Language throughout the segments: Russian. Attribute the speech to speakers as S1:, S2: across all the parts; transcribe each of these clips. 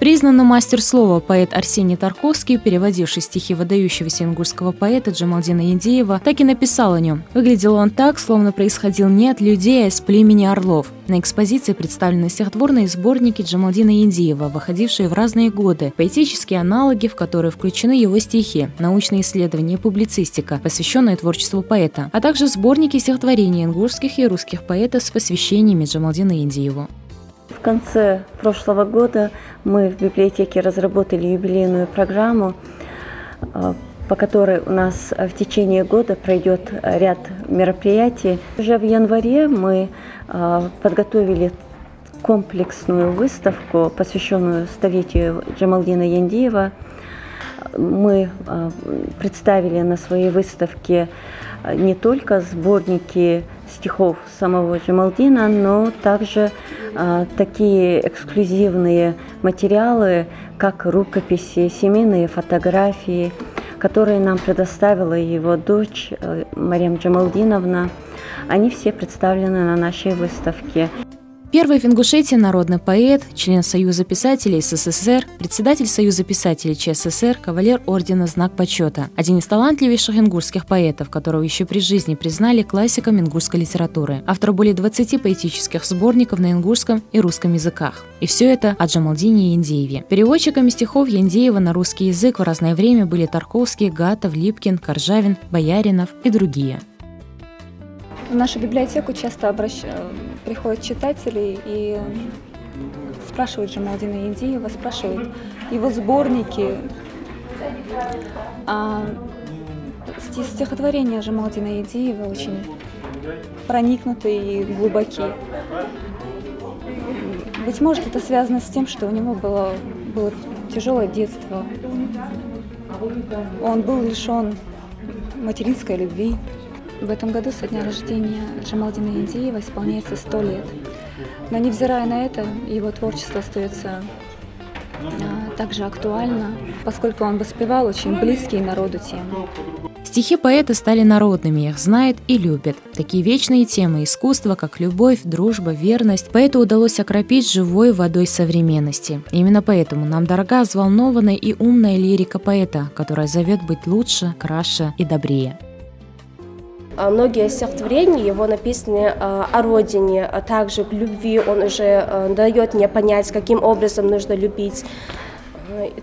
S1: Признанный мастер слова поэт Арсений Тарковский, переводивший стихи выдающегося ингушского поэта Джамалдина Яндеева, так и написал о нем. Выглядел он так, словно происходил не от людей, а из племени орлов. На экспозиции представлены стихотворные сборники Джамалдина Яндеева, выходившие в разные годы, поэтические аналоги, в которые включены его стихи, научные исследования и публицистика, посвященные творчеству поэта, а также сборники стихотворений ингушских и русских поэтов с посвящениями Джамалдину Яндееву.
S2: В конце прошлого года мы в библиотеке разработали юбилейную программу, по которой у нас в течение года пройдет ряд мероприятий. Уже в январе мы подготовили комплексную выставку, посвященную столетию Джамалдина Яндеева. Мы представили на своей выставке не только сборники стихов самого Джамалдина, но также такие эксклюзивные материалы, как рукописи, семейные фотографии, которые нам предоставила его дочь Марьям Джамалдиновна. Они все представлены на нашей выставке.
S1: Первый в Ингушетии народный поэт, член Союза писателей СССР, председатель Союза писателей ЧССР, кавалер ордена «Знак почета». Один из талантливейших ингушских поэтов, которого еще при жизни признали классиком ингушской литературы. Автор более 20 поэтических сборников на ингушском и русском языках. И все это о Джамалдине Яндееве. Переводчиками стихов Яндеева на русский язык в разное время были Тарковский, Гатов, Липкин, Коржавин, Бояринов и другие.
S3: В нашу библиотеку часто приходят читатели и спрашивают Джамалдина Яндеева, спрашивают его сборники. Стихотворения Джамалдина Яндеева очень проникнуты и глубоки. Быть может, это связано с тем, что у него было тяжелое детство. Он был лишен материнской любви. В этом году со дня рождения Джамалдина Яндеева исполняется 100 лет. Но невзирая на это, его творчество остается также актуально, поскольку он воспевал очень близкие народу темы.
S1: Стихи поэта стали народными, их знают и любят. Такие вечные темы искусства, как любовь, дружба, верность, поэту удалось окропить живой водой современности. И именно поэтому нам дорога взволнованная и умная лирика поэта, которая зовет быть лучше, краше и добрее.
S4: Многие стихотворения его написаны о родине, а также к любви. Он уже дает мне понять, каким образом нужно любить.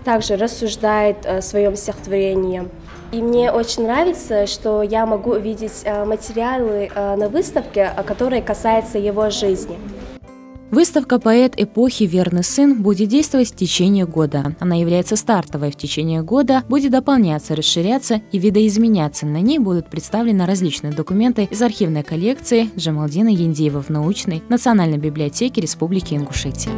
S4: Также рассуждает о своем стихотворении. И мне очень нравится, что я могу увидеть материалы на выставке, которые касаются его жизни.
S1: Выставка «Поэт эпохи. Верный сын» будет действовать в течение года. Она является стартовой. В течение года будет дополняться, расширяться и видоизменяться. На ней будут представлены различные документы из архивной коллекции Джамалдина Яндеева в научной Национальной библиотеке Республики Ингушетия.